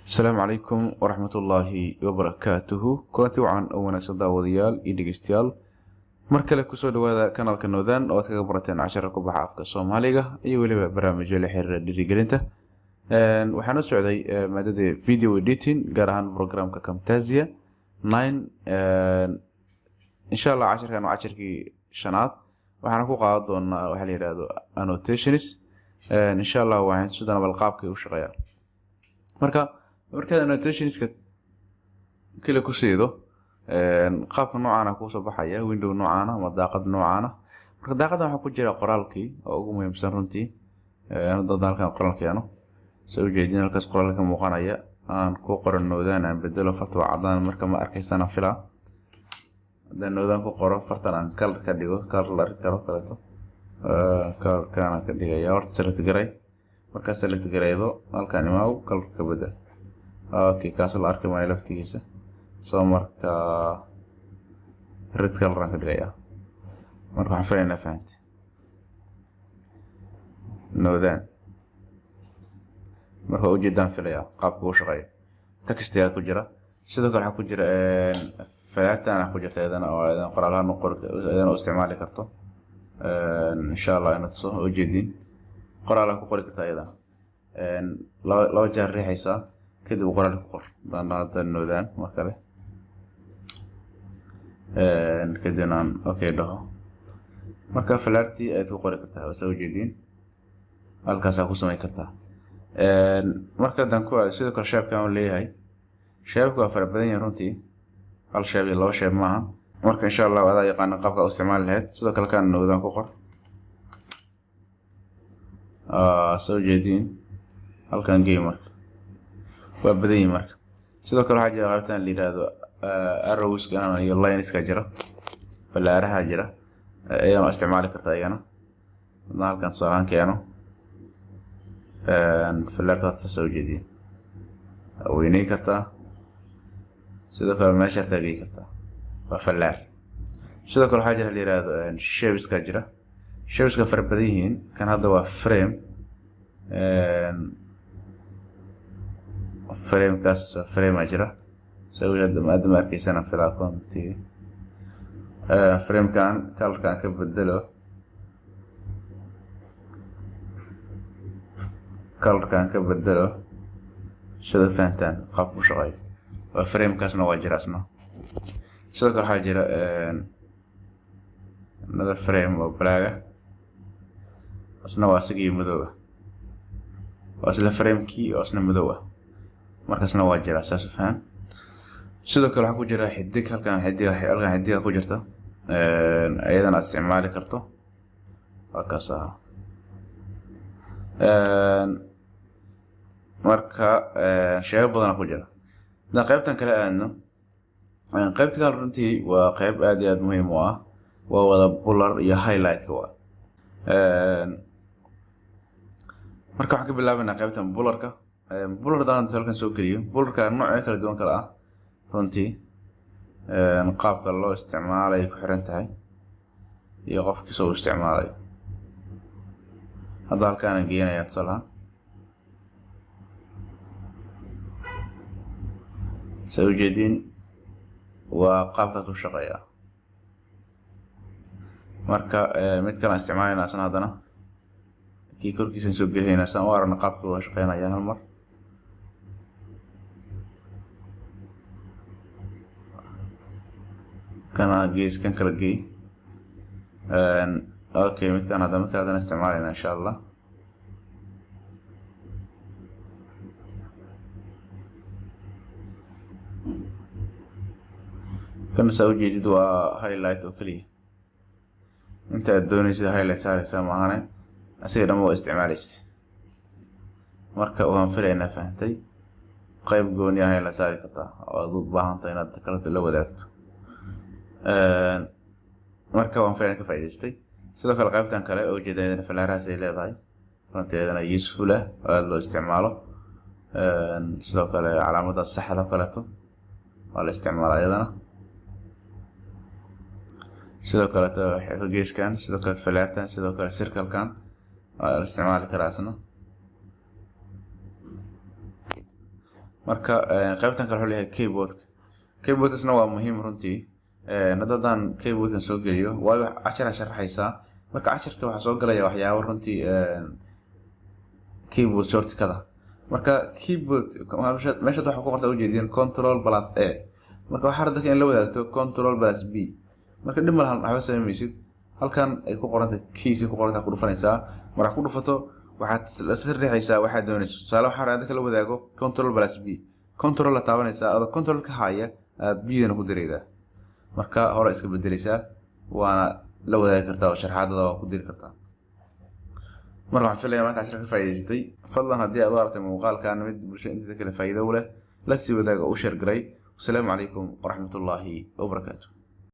السلام عليكم ورحمة الله وبركاته كلانتي وعن أو wanaagsan daawadayaal iyo dhegeystayaal mar kale kusoo dhawaada kanaalka Noodaan oo aad kaga barateen casharka ku baxa afka Soomaaliga iyo waliba barnaamijyo la xiriira dhiirigelinta waxaan u socday maadada video editing gaar ahaan programka Camtasia 9 insha Allah casharkan waa casharkii shanaad waxaan ku qaadan doonaa waxa la yiraahdo annotations insha Allah waxaan sidoo kale qaabkay u shaqeeyaan marka annotationska kala ku siido qaabka noocan ah ku soo baxaya window noocan ah ama daaqad noocan ah marka daaqada waxa ku jira qoraalkii oo ugu muhiimsan runtii dad halkan qoraalkeeno soo jeedin halkaas qoraalka muuqanaya aan ku qoran Noodaan aan bedelo farta cadaan marka ma arkaysana fila hadaan Noodaan ku qoro fartan aan color ka dhigo color karo kaleeto kana ka dhigaya horta select garay marka select garaydo halkan imaaw color ka bedel okay kaas la arkay ma laftigiisa soo marka red color aan ka dhigaya marka waxaan filaynaa fahanti Noodaan marka ujeedaan filaya qaabka uu shaqeeyo textiga ku jira sidoo kale waxa ku jira falaartan ku jirta iyadana oo qoraalada iyadana isticmaali karto insha Allah inaad soo ujeedin qoraalada ku qori kartaa iyadana laba jeer riixaysa kadib qoraalka ku qor hadda Noodaan markale kadibna okay dhaho marka falaartii aad ku qori kartaa oo soo ujeedin halkaas aad ku samayn kartaa marka dan ku sidoo kale shaabkan uu leeyahay shaabku waa farabadan yahay runtii hal shaab iyo laba shaab maaha marka insha Allah wada yaqaan qaabka u isticmaali lahayd sidoo kale kan Noodaan ku qor soo jeedin halkan gamer waa badan yahay marka sidoo kale waxa jira qaybtan la yiraahdo arrows kana iyo lines ka jira falaaraha jira ayaan isticmaali kartaa ayana halkan soo keeno falaarta soo jeedin weynay kartaa sidoo kale meesha taagi kartaa waa falaar sidoo kale waxa jira la yiraahdo shapes ka jira shapes ka farabadan yihiin kan hadda waa frame kaas frame ajira soo hadda maadaama arkaysana filaakonti frame kan color kan ka bedelo sida fahantaan qaabku shaqeeyo waa frame kaasna waa jira asna sidoo kale waxa jira another frame oo black asna waa sigii madow waa isla frame kii oo asna madow markaasna waa jira asaas faham sidoo kale waxa ku jira xidig halkan xidiga ku jirta ayadana isticmaali karto halkaas marka shay badan ku jira qaybtan kale aadno qaybta kale runtii waa qayb aad iyo aad muhiim u ah waa wada blur iyo highlight ka waa marka waxaan ka bilaabanaa qaybtan blurka blurdan halkan soo geliyo blurka nooc kala duwan kala ah runtii qaabka loo isticmaalayo ku xiran tahay iyo qofkii soo isticmaalayo hadda halkaan geeynayaa tusaalaha soo jeedin waa qaabka ku shaqeeya marka mid kale isticmaalina asna hadana kii korkiisa soo gelinayna san u aragna qaabka uu shaqeynaya hal mar kana geeskan kala geey okay mid kan hadana isticmaalina insha Allah kan soo jeedid waa highlight oo kaliya inta doonaysid highlight saaraysa maahane asiga dhammo isticmaalaysid marka waan filaynaa fahantay qayb gooni ah la saari kartaa oo aad u baahan tahay inaad kala la wadaagto marka waan filaynaa ka faa'iidaystay sidoo kale qaybtan kale oo jeedayna falaaraha ay leedahay runteedana useful ah oo loo isticmaalo sidoo kale calaamada saxda kaleeto waa la isticmaalaa iyadana sidoo kale geeskan sidoo kale falaartan sidoo kale circle kan waa la isticmaali karaa asna marka qaybtan kale wuxuu leeyahay keyboard isna waa muhiim runtii haddaan keyboardkan soo geliyo waayo cashar sharaxaysaa marka casharka waxaa soo galaya waxyaabo runtii keyboard shortkada marka keyboard meesha waxa ku qorta ujeedin control plus a marka waxa radka in la wadaagto control plus b marka dhib malahan waxba sameeysid halkan ay ku qoranta keys ku qoranta ku dhufanaysaa marka ku dhufato waxaad la sirrixaysaa waxa doonayso tusaale waxa radka la wadaago control plus b control la taabanaysaa oo control ka haya b-dana ku dareedaa marka hore iska bedelaysaa waana la wadaagi kartaa oo sharxaadada waa ku diri kartaa marka waxaan filayaa maanta casharka ka faa'iidaysatay fadlan haddii aad u aragtay muuqaalkan mid bulshada inta kale faa'iido u leh la sii wadaaga oo u share garay. Assalaamu calaykum waraxmatullaahi wabarakaatuh.